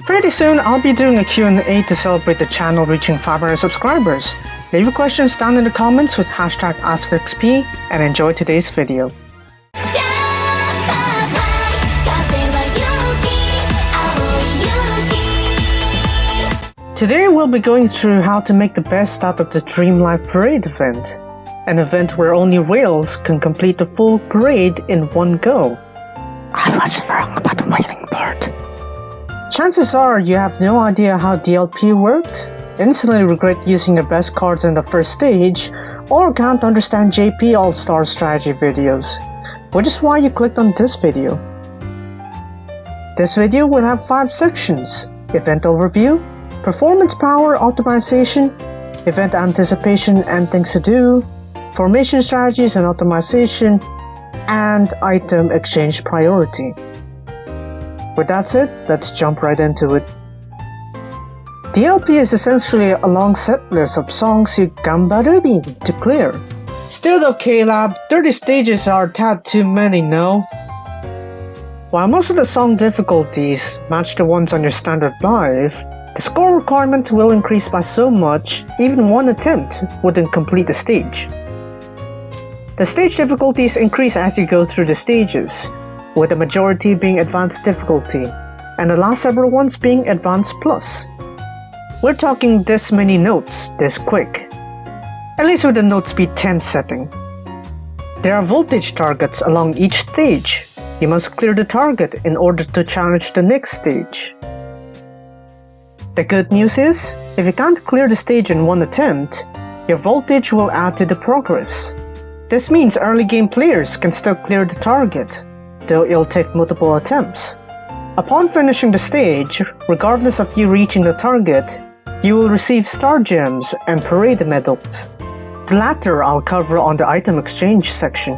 Pretty soon, I'll be doing a Q&A to celebrate the channel reaching 500 subscribers. Leave your questions down in the comments with hashtag AskXP and enjoy today's video. Today we'll be going through how to make the best out of the Dream Life Parade event, an event where only whales can complete the full parade in one go. I wasn't wrong about the whaling part. Chances are you have no idea how DLP worked, instantly regret using your best cards in the first stage, or can't understand JP All-Star strategy videos, which is why you clicked on this video. This video will have 5 sections: Event Overview, Performance Power Optimization, Event Anticipation and Things to Do, Formation Strategies and Optimization, and Item Exchange Priority. With that said, let's jump right into it. DLP is essentially a long set list of songs you gambarubi to clear. Still though, K-Lab, 30 stages are a tad too many, no? While most of the song difficulties match the ones on your standard live, the score requirement will increase by so much, even one attempt wouldn't complete the stage. The stage difficulties increase as you go through the stages, with the majority being Advanced difficulty, and the last several ones being Advanced Plus. We're talking this many notes this quick, at least with the note speed 10 setting. There are voltage targets along each stage. You must clear the target in order to challenge the next stage. The good news is, if you can't clear the stage in one attempt, your voltage will add to the progress. This means early game players can still clear the target, though it'll take multiple attempts. Upon finishing the stage, regardless of you reaching the target, you will receive star gems and parade medals. The latter I'll cover on the item exchange section.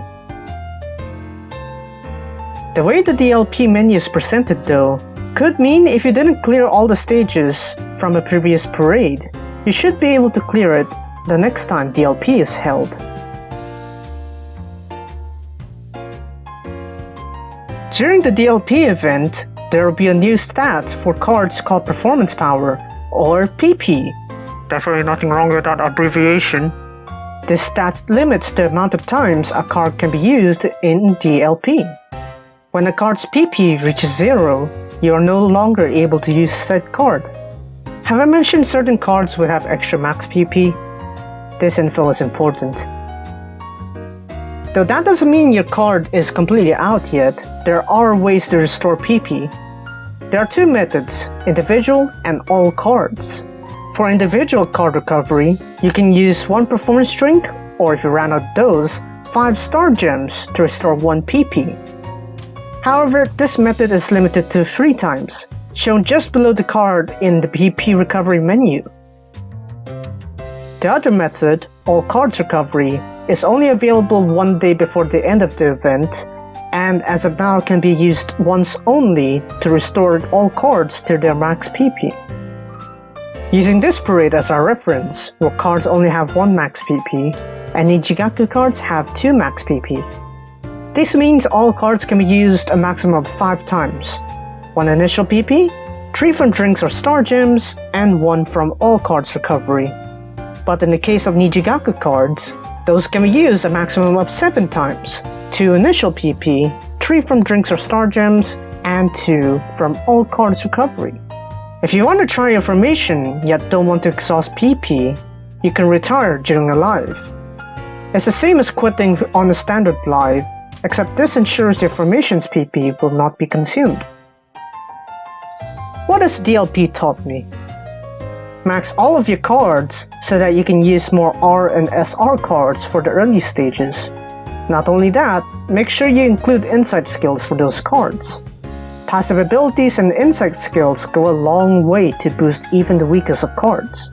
The way the DLP menu is presented though, could mean if you didn't clear all the stages from a previous parade, you should be able to clear it the next time DLP is held. During the DLP event, there will be a new stat for cards called Performance Power, or PP. Definitely nothing wrong with that abbreviation. This stat limits the amount of times a card can be used in DLP. When a card's PP reaches 0, you are no longer able to use said card. Have I mentioned certain cards will have extra max PP? This info is important. Though that doesn't mean your card is completely out yet, there are ways to restore PP. There are 2 methods, individual and all cards. For individual card recovery, you can use 1 performance drink, or if you ran out of those, 5 star gems to restore 1 PP. However, this method is limited to 3 times, shown just below the card in the PP recovery menu. The other method, all cards recovery, is only available 1 day before the end of the event, and as of now can be used once only to restore all cards to their max PP. Using this parade as our reference, where cards only have 1 max PP, and Nijigaku cards have 2 max PP. This means all cards can be used a maximum of 5 times. 1 initial PP, 3 from drinks or star gems, and 1 from all cards recovery. But in the case of Nijigaku cards, those can be used a maximum of 7 times. 2 initial PP, 3 from drinks or star gems, and 2 from all cards recovery. If you want to try your formation yet don't want to exhaust PP, you can retire during a live. It's the same as quitting on a standard live, except this ensures your formation's PP will not be consumed. What has DLP taught me? Max all of your cards so that you can use more R and SR cards for the early stages. Not only that, make sure you include insight skills for those cards. Passive abilities and insight skills go a long way to boost even the weakest of cards.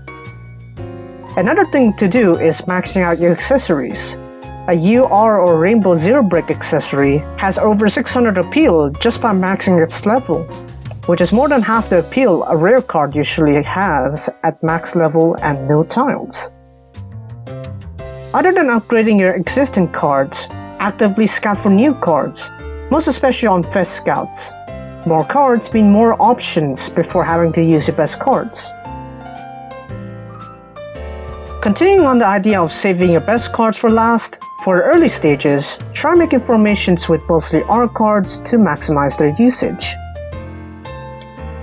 Another thing to do is maxing out your accessories. A UR or Rainbow Zero Break accessory has over 600 appeal just by maxing its level, which is more than half the appeal a rare card usually has at max level and no tiles. Other than upgrading your existing cards, actively scout for new cards, most especially on Fest Scouts. More cards mean more options before having to use your best cards. Continuing on the idea of saving your best cards for last, for the early stages, try making formations with mostly R cards to maximize their usage.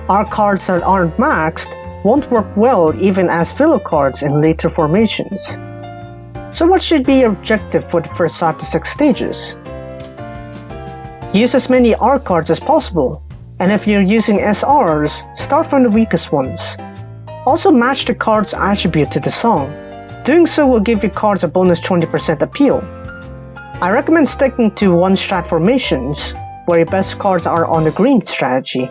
R cards that aren't maxed won't work well even as filler cards in later formations. So what should be your objective for the first 5 to 6 stages? Use as many R cards as possible, and if you're using SRs, start from the weakest ones. Also match the card's attribute to the song. Doing so will give your cards a bonus 20% appeal. I recommend sticking to one strat formations, where your best cards are on the green strategy.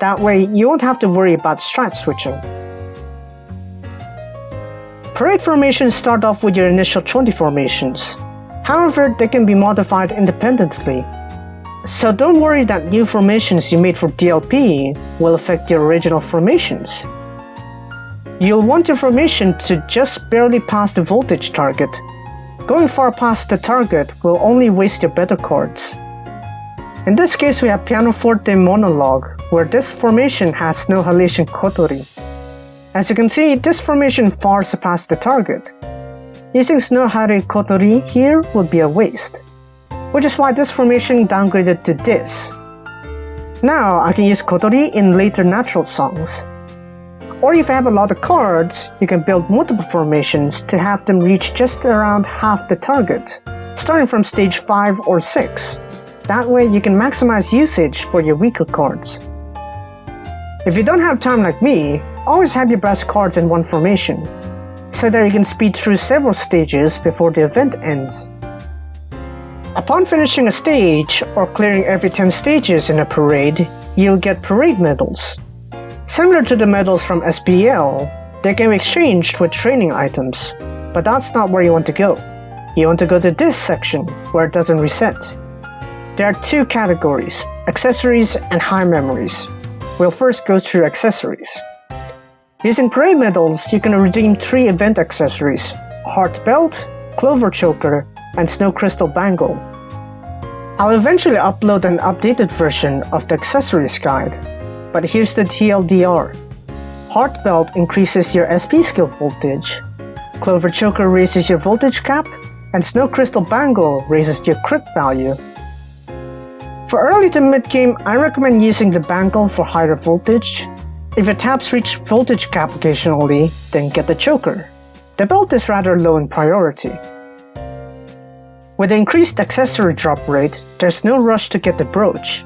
That way, you won't have to worry about strat switching. Parade formations start off with your initial 20 formations. However, they can be modified independently. So don't worry that new formations you made for DLP will affect your original formations. You'll want your formation to just barely pass the voltage target. Going far past the target will only waste your better cards. In this case, we have Pianoforte Monologue, where this formation has Snow Halation Kotori. As you can see, this formation far surpassed the target. Using Snow Hare Kotori here would be a waste, which is why this formation downgraded to this. Now I can use Kotori in later natural songs. Or if you have a lot of cards, you can build multiple formations to have them reach just around half the target, starting from stage 5 or 6. That way you can maximize usage for your weaker cards. If you don't have time like me, always have your best cards in one formation, so that you can speed through several stages before the event ends. Upon finishing a stage, or clearing every 10 stages in a parade, you'll get parade medals. Similar to the medals from SPL, they can be exchanged with training items, but that's not where you want to go. You want to go to this section, where it doesn't reset. There are 2 categories, accessories and high memories. We'll first go through accessories. Using parade medals, you can redeem 3 event accessories: Heart Belt, Clover Choker, and Snow Crystal Bangle. I'll eventually upload an updated version of the accessories guide, but here's the TLDR. Heart Belt increases your SP skill voltage, Clover Choker raises your voltage cap, and Snow Crystal Bangle raises your crit value. For early to mid-game, I recommend using the Bangle for higher voltage. If your taps reach voltage cap occasionally, then get the Choker. The belt is rather low in priority. With the increased accessory drop rate, there's no rush to get the brooch.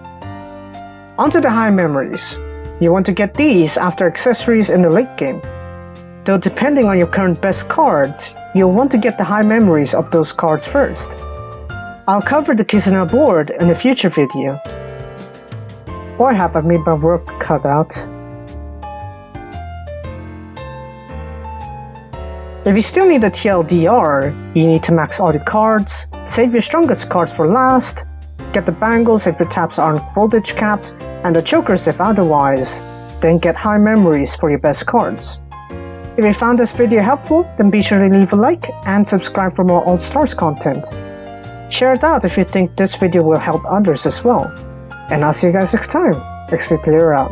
Onto the high memories. You want to get these after accessories in the late game. Though depending on your current best cards, you'll want to get the high memories of those cards first. I'll cover the Kizuna board in a future video. Boy, have I made my work cut out. If you still need a TLDR, you need to max all your cards, save your strongest cards for last, get the bangles if your taps aren't voltage capped, and the chokers if otherwise, then get high memories for your best cards. If you found this video helpful, then be sure to leave a like and subscribe for more All Stars content. Share it out if you think this video will help others as well. And I'll see you guys next time. XPPlayer out.